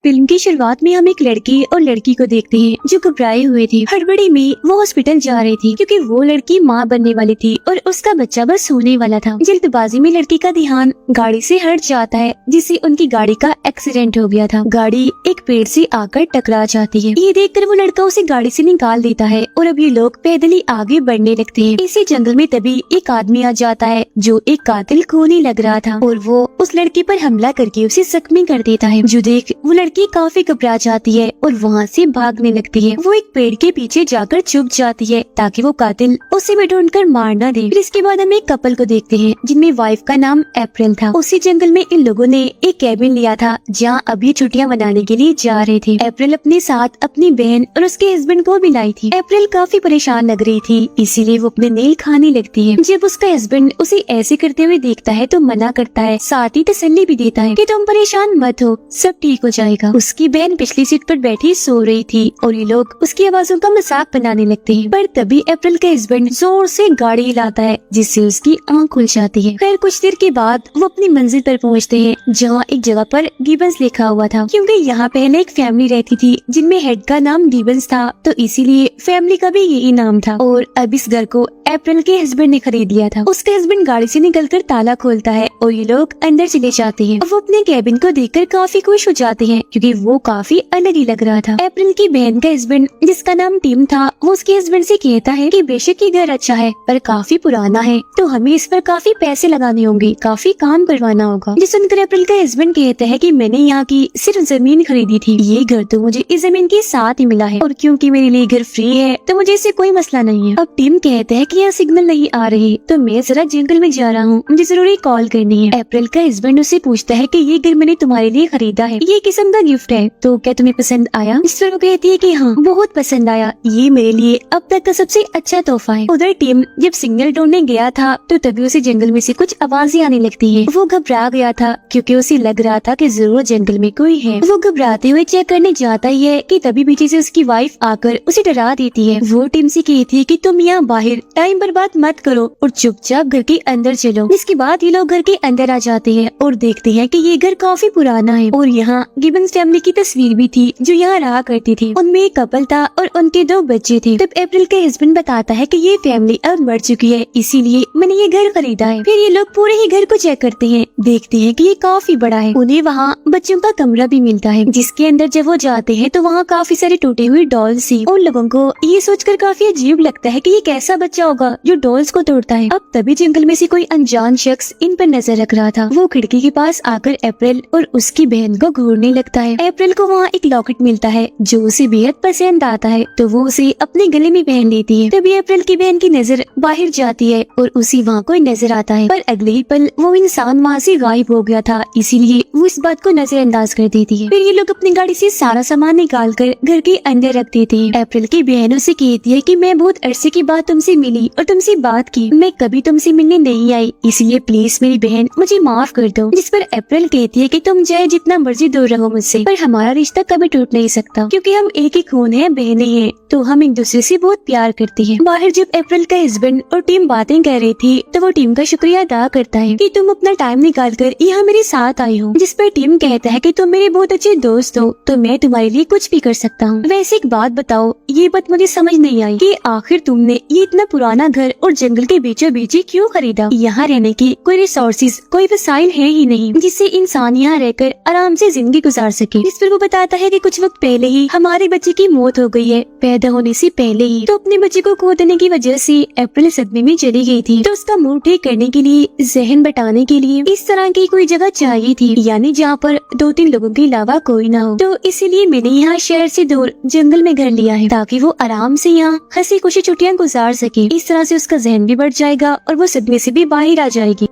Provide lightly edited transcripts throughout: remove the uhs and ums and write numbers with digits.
Film की शुरुआत में हम एक लड़की और लड़की को देखते हैं जो घबराए हुए थे। हड़बड़ी में वो हॉस्पिटल जा रही थी क्योंकि वो लड़की माँ बनने वाली थी और उसका बच्चा बस होने वाला था। जल्दबाजी में लड़की का ध्यान गाड़ी से हट जाता है जिससे उनकी गाड़ी का एक्सीडेंट हो गया था। गाड़ी एक पेड़ से आकर टकरा जाती है। ये देखकर वो लड़का उसे गाड़ी से निकाल देता है और अब ये लोग पैदल ही आगे बढ़ने लगते हैं। इसी जंगल में तभी एक आदमी आ जाता है जो एक कातिल खूनी लग रहा था और वो उस लड़की पर हमला करके उसे जख्मी कर देता है। जो देख वो लड़की काफी घबरा जाती है और वहाँ से भागने लगती है। वो एक पेड़ के पीछे जाकर छुप जाती है ताकि वो कातिल उसे भी ढूंढकर मार न दे। फिर इसके बाद हम एक कपल को देखते हैं जिनमें वाइफ का नाम अप्रैल था। उसी जंगल में इन लोगों ने एक कैबिन लिया था जहाँ अभी छुट्टियाँ मनाने के लिए जा रहे थे। अप्रैल अपने साथ अपनी बहन और उसके हस्बैंड को भी लाई थी। अप्रैल काफी परेशान लग रही थी इसीलिए वो अपने नेल खाने लगती है। जब उसका हस्बैंड उसे ऐसे करते हुए देखता है तो मना करता है, साथ ही तसल्ली भी देता है कि तुम परेशान मत हो, सब ठीक हो जाएगा। उसकी बहन पिछली सीट पर बैठी सो रही थी और ये लोग उसकी आवाजों का मजाक बनाने लगते हैं। पर तभी अप्रैल का हस्बैंड जोर से गाड़ी हिलाता है जिससे उसकी आंख खुल जाती है। खैर कुछ देर के बाद वो अपनी मंजिल पर पहुंचते हैं जहाँ एक जगह पर गिबन्स लिखा हुआ था। क्योंकि यहाँ पहले एक फैमिली रहती थी जिनमें हेड का नाम गिबन्स था तो इसीलिए फैमिली का भी यही नाम था और अब इस घर को अप्रैल के हस्बैंड ने खरीद लिया था। उसके हस्बैंड गाड़ी से निकलकर ताला खोलता है और ये लोग अंदर चले जाते हैं। वो अपने कैबिन को देखकर काफी खुश हो जाते हैं क्योंकि वो काफी अलग ही लग रहा था। अप्रैल की बहन का हस्बैंड जिसका नाम टिम था वो उसके हस्बैंड से कहता है कि बेशक ये घर अच्छा है पर काफी पुराना है तो हमें इस पर काफी पैसे लगाने होंगे, काफी काम करवाना होगा। जिस सुनकर अप्रैल का हस्बैंड कहता है कि मैंने यहाँ की सिर्फ जमीन खरीदी थी, ये घर तो मुझे इस जमीन के साथ ही मिला है और क्योंकि मेरे लिए घर फ्री है तो मुझे इससे कोई मसला नहीं है। अब टिम कहता है कि यहाँ सिग्नल नहीं आ रही तो मैं जरा जंगल में जा रहा हूँ, मुझे जरूरी कॉल करनी है। अप्रैल का हस्बैंड उससे पूछता है कि ये घर मैंने तुम्हारे लिए खरीदा है, ये किस्म का गिफ्ट है तो क्या तुम्हें पसंद आया? इस पर वो कहती है कि हाँ बहुत पसंद आया, ये मेरे लिए अब तक का सबसे अच्छा तोहफा है। उधर टिम जब सिग्नल ढूंढने गया था तो तभी उसे जंगल में से कुछ आवाजें आने लगती है। वो घबरा गया था क्योंकि उसे लग रहा था कि जरूर जंगल में कोई है। वो घबराते हुए चेक करने जाता ही है कि तभी पीछे से उसकी वाइफ आकर उसे डरा देती है। वो टिम से कहती है कि तुम यहाँ बाहर टाइम बर्बाद मत करो और चुपचाप घर के अंदर चलो। इसके बाद ये लोग घर के अंदर आ जाते हैं और देखते हैं कि ये घर काफी पुराना है और यहाँ गिबन्स फैमिली की तस्वीर भी थी जो यहाँ रहा करती थी। उनमें एक कपल था और उनके 2 बच्चे थे। तब अप्रैल के हस्बैंड बताता है कि ये फैमिली अब मर चुकी है इसीलिए मैंने ये घर खरीदा है। फिर ये लोग पूरे ही घर को चेक करते हैं, देखते हैं कि ये काफी बड़ा है। उन्हें वहाँ बच्चों का कमरा भी मिलता है जिसके अंदर जब वो जाते हैं तो वहाँ काफी सारे टूटे हुए डॉल्स थी। उन लोगों को ये सोचकर काफी अजीब लगता है कि ये कैसा बच्चा होगा जो डॉल्स को तोड़ता है। अब तभी जंगल में से कोई अनजान शख्स इन पर नजर रख रहा था। वो खिड़की के पास आकर अप्रैल और उसकी बहन को घूरने लगता है। अप्रैल को वहाँ एक लॉकेट मिलता है जो उसे बेहद पसंद आता है तो वो उसे अपने गले में पहन लेती है। तभी अप्रैल की बहन की नजर बाहर जाती है और उसी वहाँ कोई नजर आता है पर अगले ही पल वो इंसान वहाँ से गायब हो गया था इसीलिए वो इस बात को नजरअंदाज कर देती है। फिर ये लोग अपनी गाड़ी से सारा सामान निकाल कर घर के अंदर रख देते हैं। अप्रैल की बहन उसे कहती है कि मैं बहुत अरसे के बाद तुमसे मिली और तुमसे बात की, मैं कभी तुमसे मिलने नहीं आई इसलिए प्लीज मेरी बहन मुझे माफ कर दो। जिस पर अप्रैल कहती है कि तुम चाहे जितना मर्जी दूर रहो मुझसे पर हमारा रिश्ता कभी टूट नहीं सकता क्योंकि हम एक ही खून है, बहनें हैं तो हम एक दूसरे से बहुत प्यार करते हैं। बाहर जब अप्रैल का हस्बैंड और टीम बातें कर रही थी तो वो टीम का शुक्रिया अदा करता है कि तुम अपना टाइम निकाल कर यहाँ मेरे साथ आई हो। जिस पर टीम कहता है कि तुम मेरे बहुत अच्छे दोस्त हो तो मैं तुम्हारे लिए कुछ भी कर सकता हूँ। वैसे एक बात बताओ, ये बात मुझे समझ नहीं आई कि आखिर तुमने ये इतना पुराना घर और जंगल के बीचों बीच क्यों खरीदा? यहाँ रहने की कोई रिसोर्सेज, कोई वसाइल है ही नहीं जिससे इंसान यहाँ रहकर आराम से जिंदगी गुजार सके। इस पर वो बताता है कि कुछ वक्त पहले ही हमारे बच्चे की मौत हो गई है, पैदा होने से पहले ही। तो अपने बच्चे को खो देने की वजह से अप्रैल सदमे में चली गई थी तो उसका मूड ठीक करने के लिए, जहन बटाने के लिए इस तरह की कोई जगह चाहिए थी यानी जहाँ पर 2-3 लोगों के अलावा कोई ना हो। तो इसीलिए मैंने यहाँ शहर से दूर जंगल में घर लिया है ताकि वो आराम से यहाँ हंसी खुशी छुट्टियाँ गुजार सके। इस तरह से उसका जहन भी बढ़ जाएगा और वो सदमे से भी बाहर आ जाएगी।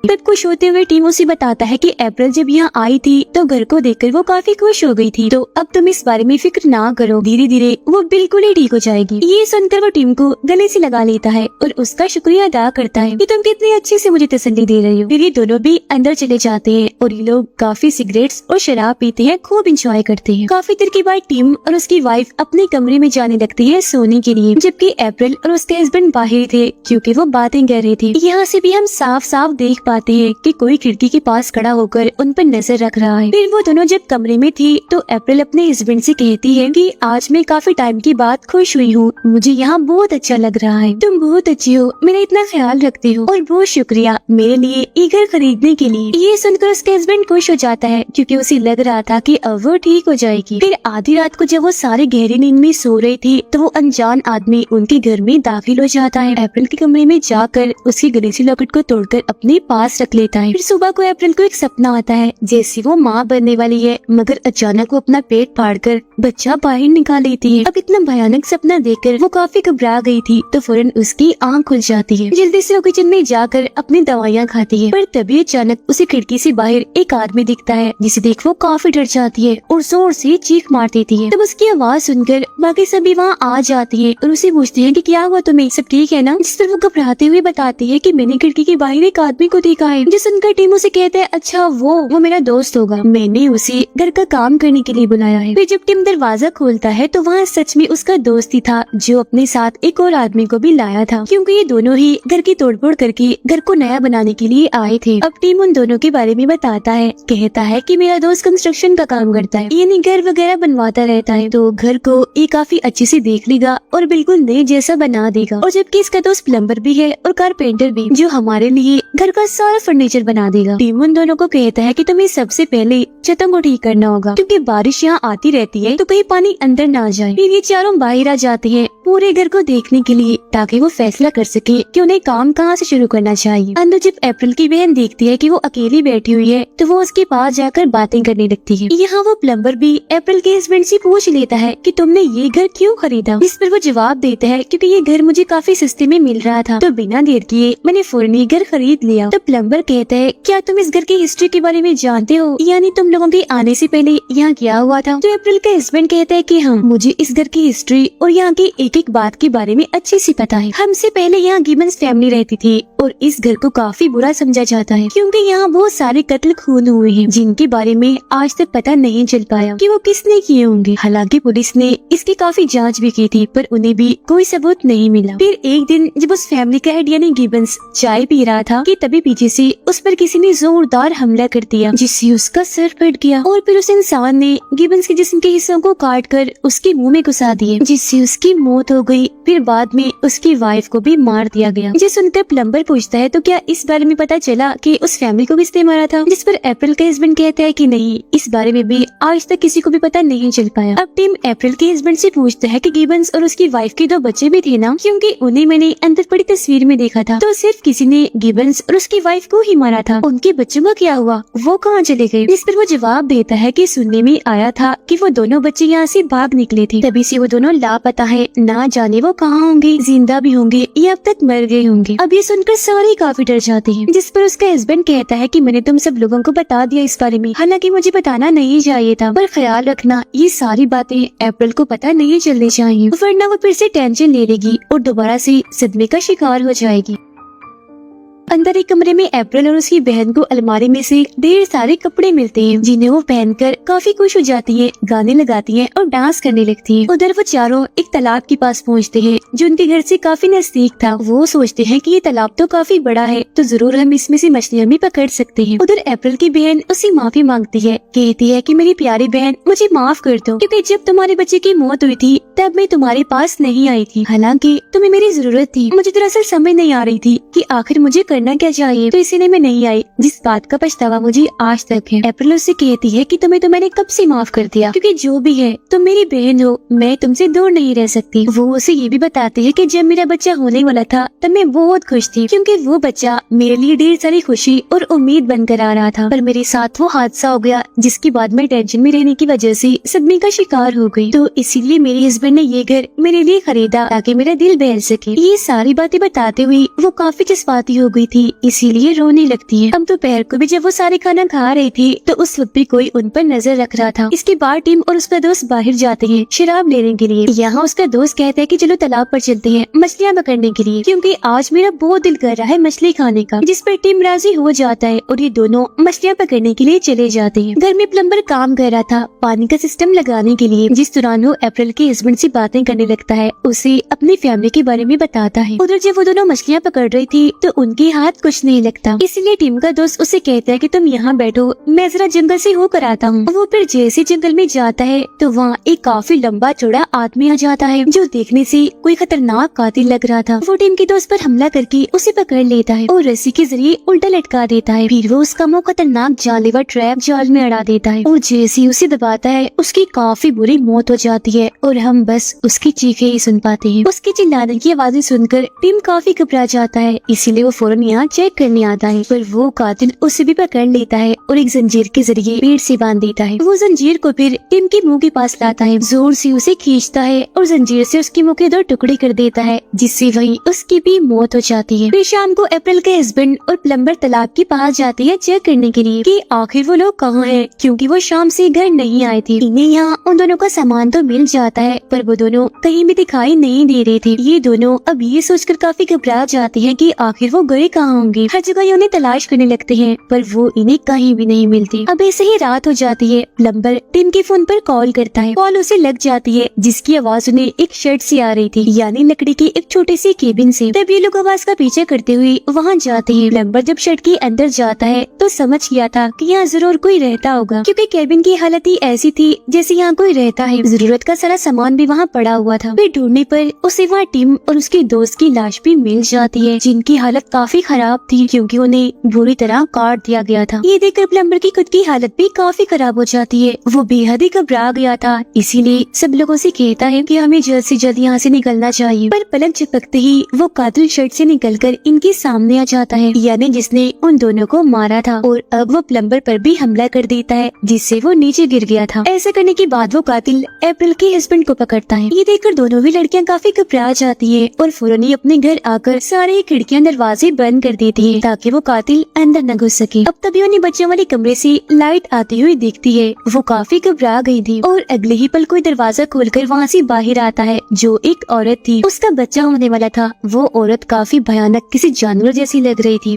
तब खुश होते हुए टीम उसे बताता है कि अप्रैल जब यहाँ आई थी तो घर को देखकर वो काफी खुश हो गई थी तो अब तुम इस बारे में फिक्र ना करो, धीरे धीरे वो बिल्कुल ही ठीक हो जाएगी। ये सुनकर वो टीम को गले से लगा लेता है और उसका शुक्रिया अदा करता है कि तुम कितने अच्छे से मुझे तसल्ली दे रही हो। फिर ये दोनों भी अंदर चले जाते हैं और ये लोग काफी सिगरेट्स और शराब पीते हैं, खूब इंजॉय करते हैं। काफी देर के बाद टीम और उसकी वाइफ अपने कमरे में जाने लगते हैं सोने के लिए जबकि अप्रैल और उसके हस्बैंड बाहर थे क्योंकि वो बातें कर रहे थे। यहाँ से भी हम साफ साफ देख पाते हैं कि कोई खिड़की के पास खड़ा होकर उन पर नजर रख रहा है। फिर वो दोनों जब कमरे में थी तो अप्रैल अपने हस्बैंड से कहती है कि आज मैं काफी टाइम के बाद खुश हुई हूँ, मुझे यहाँ बहुत अच्छा लग रहा है, तुम बहुत अच्छी हो, मेरा इतना ख्याल रखते हो और बहुत शुक्रिया मेरे लिए ये घर खरीदने के लिए। ये सुनकर उसके हस्बैंड खुश हो जाता है क्योंकि उसे लग रहा था कि अब वो ठीक हो जाएगी। फिर आधी रात को जब वो सारे गहरी नींद में सो रहे थे तो वो अनजान आदमी उनके घर में दाखिल हो जाता है। अप्रैल के कमरे में जाकर उसकी गले से लॉकेट को तोड़कर अपने पास रख लेता है। फिर सुबह को अप्रैल को एक सपना आता है जैसे वो माँ बनने वाली है, मगर अचानक वो अपना पेट फाड़कर बच्चा बाहर निकाल लेती है। अब इतना भयानक सपना देखकर वो काफी घबरा गई थी तो फौरन उसकी आंख खुल जाती है। जल्दी से वो किचन में जाकर अपनी दवाइयाँ खाती है, पर तभी अचानक उसे खिड़की से बाहर एक आदमी दिखता है जिसे देख वो काफी डर जाती है और जोर से चीख मार देती है। तब उसकी आवाज सुनकर बाकी सभी वहाँ आ जाती है और उसे पूछते हैं कि क्या हुआ तुम्हें, सब ठीक है ना। जिस पर वो घबराते हुए बताती है कि मैंने खिड़की के बाहर एक आदमी को देखा है। जो सुनकर टीम उसे कहते हैं अच्छा वो मेरा दोस्त होगा, मैंने उसे घर का काम करने के लिए बुलाया है। फिर जब टीम दरवाजा खोलता है तो वहाँ सच में उसका दोस्त ही था जो अपने साथ एक और आदमी को भी लाया था, क्योंकि ये दोनों ही घर की तोड़फोड़ करके घर को नया बनाने के लिए आए थे। अब टीम उन दोनों के बारे में बताता है, कहता है कि मेरा दोस्त कंस्ट्रक्शन का काम करता है, यानी घर वगैरह बनवाता रहता है, तो घर को ये काफी अच्छे से देख लेगा और बिल्कुल नए जैसा बना देगा। और जबकि इसका दोस्त प्लम्बर भी है और कारपेंटर भी, जो हमारे लिए घर का सारा फर्नीचर बना देगा। टीम उन दोनों को कहता है कि तुम्हें सबसे पहले छतों को ठीक करना होगा, क्योंकि बारिश यहाँ आती रहती है तो कहीं पानी अंदर ना जाए। फिर ये चारों बाहर आ जाते हैं पूरे घर को देखने के लिए, ताकि वो फैसला कर सके कि उन्हें काम कहाँ से शुरू करना चाहिए। अंदर जब अप्रैल की बहन देखती है कि वो अकेली बैठी हुई है तो वो उसके पास जाकर बातें करने लगती है। यहाँ वो प्लम्बर भी अप्रैल के हस्बैंड से पूछ लेता है कि तुमने ये घर क्यों खरीदा। इस पर वो जवाब देता है क्योंकि ये घर मुझे काफी सस्ते में मिल रहा था, तो बिना देर किए मैंने फौरन ये घर खरीद लिया। तो प्लम्बर कहता है क्या तुम इस घर की हिस्ट्री के बारे में जानते हो, यानी तुम लोगों के आने से पहले यहाँ क्या हुआ था। तो अप्रैल का हस्बैंड कहता है कि हाँ, मुझे इस घर की हिस्ट्री और यहाँ की एक एक बात के बारे में अच्छे से पता है। हमसे पहले यहाँ गिबन्स फैमिली रहती थी और इस घर को काफी बुरा समझा जाता है, क्योंकि यहाँ बहुत सारे कत्ल खून हुए हैं जिनके बारे में आज तक पता नहीं चल पाया कि वो किसने किए होंगे। हालांकि पुलिस ने इसकी काफी जांच भी की थी, पर उन्हें भी कोई सबूत नहीं मिला। फिर एक दिन जब उस फैमिली का हेड यानी गिबन्स चाय पी रहा था कि तभी पीछे से उस पर किसी ने जोरदार हमला कर दिया, जिससे उसका सर फट गया और फिर उस इंसान ने गिबन्स के जिस्म के हिस्सों को काट कर उसके मुंह में घुसा दिए, जिससे उसकी मौत हो गई। फिर बाद में उसकी वाइफ को भी मार दिया गया। जिसे सुनकर प्लम्बर पूछता है तो क्या इस बारे में पता चला कि उस फैमिली को किसने मारा था। जिस पर अप्रैल का हस्बैंड कहता है कि नहीं, इस बारे में भी आज तक किसी को भी पता नहीं चल पाया। अब टीम अप्रैल के हस्बैंड से पूछता है कि गिबन्स और उसकी वाइफ के 2 बच्चे भी थे ना, क्योंकि उन्हें मैंने अंदर पड़ी तस्वीर में देखा था, तो सिर्फ किसी ने गिबन्स और उसकी वाइफ को ही मारा था, उनके बच्चों का क्या हुआ, वो कहाँ चले गए। जिस पर वो जवाब देता है कि सुनने में आया था कि वो दोनों बच्चे यहाँ से भाग निकले थे, तभी से वो दोनों लापता है, ना जाने वो कहाँ होंगे, जिंदा भी होंगे या अब तक मर गए होंगे। अब ये सुनकर सारे काफी डर जाते हैं। जिस पर उसका हस्बैंड कहता है कि मैंने तुम सब लोगों को बता दिया इस बारे में, हालांकि मुझे बताना नहीं चाहिए था, पर ख्याल रखना ये सारी बातें अप्रैल को पता नहीं चलनी चाहिए, वरना वो फिर से टेंशन ले लेगी और दोबारा से सदमे का शिकार हो जाएगी। अंदर एक कमरे में अप्रैल और उसकी बहन को अलमारी में से ढेर सारे कपड़े मिलते हैं, जिन्हें वो पहनकर काफी खुश हो जाती है, गाने लगाती है और डांस करने लगती है। उधर वो चारों एक तालाब के पास पहुंचते हैं जो उनके घर से काफी नजदीक था। वो सोचते हैं कि ये तालाब तो काफी बड़ा है, तो जरूर हम इसमें से मछलियाँ भी पकड़ सकते हैं। उधर अप्रैल की बहन उससे माफी मांगती है, कहती है कि मेरी प्यारी बहन मुझे माफ कर दो, क्योंकि जब तुम्हारे बच्चे की मौत हुई थी तब मैं तुम्हारे पास नहीं आई थी, हालांकि तुम्हें मेरी जरूरत थी। मुझे दरअसल समझ नहीं आ रही थी कि आखिर मुझे करना क्या चाहिए, तो इसीलिए मैं नहीं आई, जिस बात का पछतावा मुझे आज तक है। अप्रैल उससे कहती है कि तुम्हें तो मैंने कब से माफ कर दिया, क्योंकि जो भी है तुम मेरी बहन हो, मैं तुमसे दूर नहीं रह सकती। वो उसे ये भी बताती है कि जब मेरा बच्चा होने वाला था तब मैं बहुत खुश थी, क्योंकि वो बच्चा मेरे लिए ढेर सारी खुशी और उम्मीद बनकर आ रहा था, पर मेरे साथ वो हादसा हो गया, जिसके बाद मैं टेंशन में रहने की वजह से सदमे का शिकार हो गई। तो इसीलिए मेरे हस्बैंड ने ये घर मेरे लिए खरीदा ताकि मेरा दिल बहल सके। ये सारी बातें बताते हुए वो काफी जज्बाती हो गई थी, इसीलिए रोने लगती है। अब दोपहर को भी जब वो सारे खाना खा रही थी तो उस वक्त भी कोई उन पर नजर रख रहा था। इसके बाद टीम और उसका दोस्त बाहर जाते हैं शराब लेने के लिए। यहाँ उसका दोस्त कहता है कि चलो तालाब पर चलते हैं मछलियाँ पकड़ने के लिए, क्योंकि आज मेरा बहुत दिल कर रहा है मछली खाने का। जिस पर टीम राजी हो जाता है और ये दोनों मछलियाँ पकड़ने के लिए चले जाते हैं। घर में प्लम्बर काम कर रहा था पानी का सिस्टम लगाने के लिए, जिस दौरान वो अप्रैल के हस्बैंड से बातें करने लगता है, उसे अपनी फैमिली के बारे में बताता है। उधर जब वो दोनों मछलियाँ पकड़ रही थी तो उनके हाथ कुछ नहीं लगता। इसलिए टिम का दोस्त उसे कहता है कि तुम यहाँ बैठो, मैं जरा जंगल से होकर आता हूँ। वो फिर जैसे जंगल में जाता है तो वहाँ एक काफी लंबा चौड़ा आदमी आ जाता है जो देखने से कोई खतरनाक कातिल लग रहा था। वो टिम के दोस्त पर हमला करके उसे पकड़ लेता है और रस्सी के जरिए उल्टा लटका देता है। फिर वो उसका मुंह खतरनाक जानलेवा ट्रैप जाल में अड़ा देता है और जैसे उसे दबाता है उसकी काफी बुरी मौत हो जाती है और हम बस उसकी चीखें ही सुन पाते हैं। उसके चिल्लाने की आवाजें सुनकर टिम काफी घबरा जाता है, इसीलिए वो फौरन यहाँ चेक करने आता है। पर वो कातिल उसे भी पकड़ लेता है और एक जंजीर के जरिए पेड़ से बांध देता है। वो जंजीर को फिर टिम के मुंह के पास लाता है, जोर से उसे खींचता है और जंजीर से उसके मुंह के 2 टुकड़े कर देता है, जिससे वही उसकी भी मौत हो जाती है। फिर शाम को अप्रैल के हस्बैंड और प्लम्बर तालाब के पास जाते हैं चेक करने के लिए कि आखिर वो लोग कहाँ हैं, क्योंकि वो शाम से घर नहीं आए थे। इन्हें यहाँ उन दोनों का सामान तो मिल जाता है पर वो दोनों कहीं भी दिखाई नहीं दे रहे थे। ये दोनों अब ये सोचकर काफी घबरा जाते हैं कि आखिर वो गए कहाँ होंगे। हर जगह ये उन्हें तलाश करने लगते हैं पर वो इन्हें कहीं भी नहीं मिलती। अब ऐसे ही रात हो जाती है। प्लम्बर टिम के फोन पर कॉल करता है, कॉल उसे लग जाती है जिसकी आवाज उन्हें एक शेड से आ रही थी, यानी लकड़ी की एक छोटी सी केबिन से। तब ये लोग आवाज का पीछे करते हुए वहाँ जाते हैं। प्लम्बर जब शेड के अंदर जाता है तो समझ गया था कि यहाँ जरूर कोई रहता होगा, क्योंकि केबिन की हालत ही ऐसी थी जैसे यहाँ कोई रहता है। जरूरत का सारा सामान भी वहाँ पड़ा हुआ था। फिर ढूंढने पर उसे वहाँ टिम और उसके दोस्त की लाश भी मिल जाती है, जिनकी हालत काफी खराब थी क्योंकि उन्हें बुरी तरह काट दिया गया था। ये देखकर प्लम्बर की खुद की हालत भी काफी खराब हो जाती है। वो बेहद ही घबरा गया था, इसीलिए सब लोगों से कहता है कि हमें जल्द से जल्द यहाँ से निकलना चाहिए। पर पलक झपकते ही वो कातिल शेड से निकलकर इनके सामने आ जाता है, यानी जिसने उन दोनों को मारा था, और अब वो प्लम्बर पर भी हमला कर देता है जिससे वो नीचे गिर गया था। ऐसा करने के बाद वो कातिल अप्रैल के हस्बैंड को पकड़ता है। ये देखकर दोनों भी लड़कियां काफी घबरा जाती है और फौरन ही अपने घर आकर सारे खिड़कियां दरवाजे बंद कर देती है ताकि वो कातिल अंदर न घुस सके। अब तभी उन्हें बच्चों वाले कमरे से लाइट आती हुई दिखती है। वो काफी घबरा गई थी और अगले ही पल कोई दरवाजा खोलकर वहाँ से बाहर आता है जो एक औरत थी, उसका बच्चा होने वाला था। वो औरत काफी भयानक किसी जानवर जैसी लग रही थी।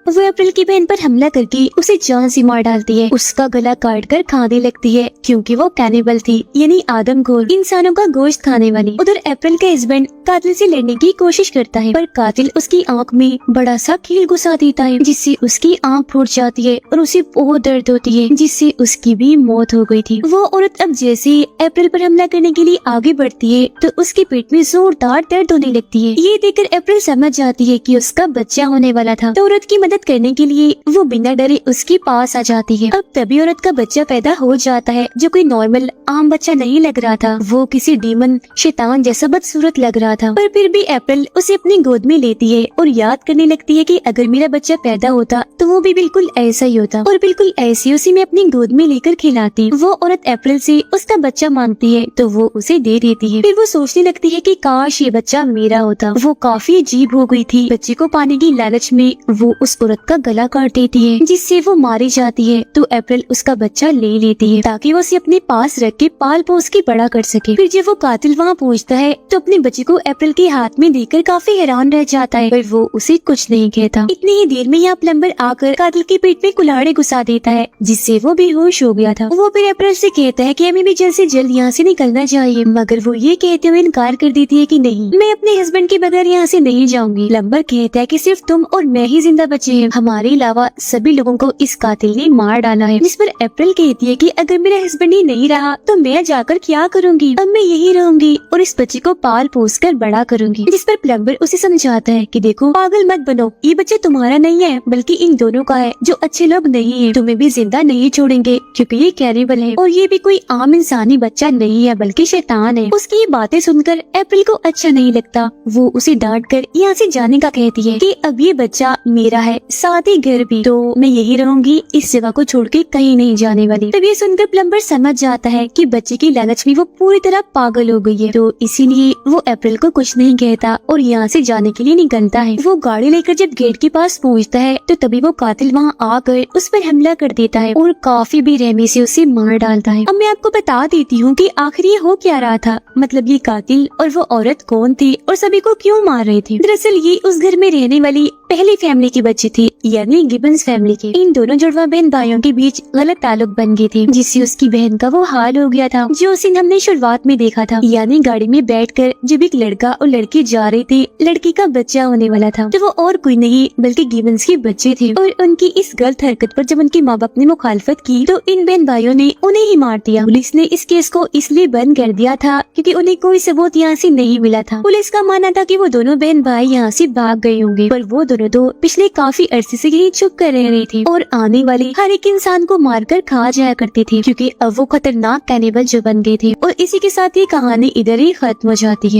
वो अप्रैल की बहन पर हमला करके उसे जान से मार डालती है, उसका गला काट कर खाने लगती है क्योंकि वो कैनिबल थी, यानी आदमखोर, इंसानों का गोश्त खाने वाली। उधर अप्रैल का हस्बैंड कातिल से लड़ने की कोशिश करता है पर कातिल उसकी आंख में बड़ा सा कील घुसा देता है जिससे उसकी आंख फूट जाती है और उसे बहुत दर्द होती है, जिससे उसकी भी मौत हो गई थी। वो औरत अब जैसे अप्रैल पर हमला करने के लिए आगे बढ़ती है तो उसके पेट में जोरदार दर्द होने लगती है। ये देखकर अप्रैल समझ जाती है कि उसका बच्चा होने वाला था, तो औरत की मदद करने के लिए वो बिना डरे उसके पास आ जाती है। अब तभी औरत का बच्चा पैदा हो जाता है जो कोई नॉर्मल आम बच्चा नहीं लग रहा था, वो किसी डीमन शैतान जैसा बदसूरत लग रहा था। पर फिर भी अप्रैल उसे अपनी गोद में लेती है और याद करने लगती है कि अगर मेरा बच्चा पैदा होता तो वो भी बिल्कुल ऐसा ही होता और बिल्कुल ऐसे उसे मैं अपनी गोद में लेकर खिलाती। वो औरत अप्रैल से उसका बच्चा मांगती है तो वो उसे दे देती है। फिर वो सोचने लगती है कि काश ये बच्चा मेरा होता। वो काफी अजीब हो गई थी। बच्चे को पाने की लालच में वो उस औरत का गला काट देती है जिससे वो मारी जाती है। तो अप्रैल उसका बच्चा ले लेती है ताकि वो उसे अपने पास रख के पाल पोस के बड़ा कर सके। फिर जब वो कातिल वहाँ पहुँचता है तो अपने बच्चे को अप्रैल के हाथ में देकर काफी हैरान रह जाता है, पर वो उसे कुछ नहीं कहता। इतनी ही देर में यहाँ प्लम्बर आकर कातिल के पेट में कुल्हाड़ी घुसा देता है जिससे वो बेहोश हो गया था। वो फिर अप्रैल से कहता है कि हमें भी जल्द से जल्द यहाँ से निकलना चाहिए, मगर वो ये कहते हुए इनकार कर देती है कि नहीं, मैं अपने हस्बैंड के बगैर यहाँ से नहीं जाऊंगी। प्लम्बर कहता है कि सिर्फ तुम और मैं ही जिंदा बचे हैं, हमारे अलावा सभी लोगों को इस कातिल ने मार डाला है। जिस पर अप्रैल कहती है कि अगर मेरा हस्बैंड ही नहीं रहा तो मैं जाकर क्या करूंगी, अब मैं यही रहूंगी और इस बच्चे को पाल पोस कर बड़ा करूंगी। जिस पर प्लम्बर उसे समझाता है कि देखो पागल मत बनो, ये बच्चा तुम्हारा नहीं है बल्कि इन दोनों का है जो अच्छे लोग नहीं है, तुम्हें भी जिंदा नहीं छोड़ेंगे क्योंकि ये कैनिबल है और ये भी कोई आम इंसानी बच्चा नहीं है बल्कि शैतान है। उसकी ये बातें सुनकर अप्रैल को अच्छा नहीं लगता। वो उसे डांट कर यहाँ से जाने का कहती है कि अब ये बच्चा मेरा है, साथ ही घर भी, तो मैं यही रहूंगी, इस जगह को छोड़ के कहीं नहीं जाने वाली। तब ये सुनकर प्लम्बर समझ जाता है कि बच्चे की लालच में वो पूरी तरह पागल हो गई है, तो इसीलिए वो अप्रैल को कुछ नहीं कहता और यहाँ से जाने के लिए निकलता है। वो गाड़ी लेकर जब गेट के पास पहुँचता है तो तभी वो कातिल वहाँ आकर उस पर हमला कर देता है और काफी बेरहमी से उसे मार डालता है। अब मैं आपको बता देती हूँ कि आखिर ये हो क्या रहा था, मतलब ये कातिल और वो औरत कौन थी और सभी को क्यों मार रहे थे। दरअसल ये उस घर में रहने वाली पहली फैमिली के बच्चे थे, यानी गिबन्स फैमिली के। इन दोनों जुड़वा बहन भाइयों के बीच गलत ताल्लुक बन गए थे, जिससे उसकी बहन का वो हाल हो गया था जो सीन हमने शुरुआत में देखा था। यानी गाड़ी में बैठकर जब एक लड़का और लड़की जा रहे थे, लड़की का बच्चा होने वाला था, तो वो और कोई नहीं बल्कि गिबन्स के बच्चे थे। और उनकी इस गलत हरकत पर जब उनके माँ बाप ने मुखालफत की तो इन बहन भाइयों ने उन्हें ही मार दिया। पुलिस ने इस केस को इसलिए बंद कर दिया था क्योंकि उन्हें कोई सबूत यहाँ से नहीं मिला था। पुलिस का मानना था कि वो दोनों बहन भाई यहाँ से भाग गए होंगे, पर वो दोनों तो पिछले काफी अरसे से यही छुप कर रह रहे थे और आने वाले हर एक इंसान को मारकर खा जाया करते थे, क्योंकि अब वो खतरनाक कैनिबल जो बन गए थे। और इसी के साथ ये कहानी इधर ही खत्म हो जाती है।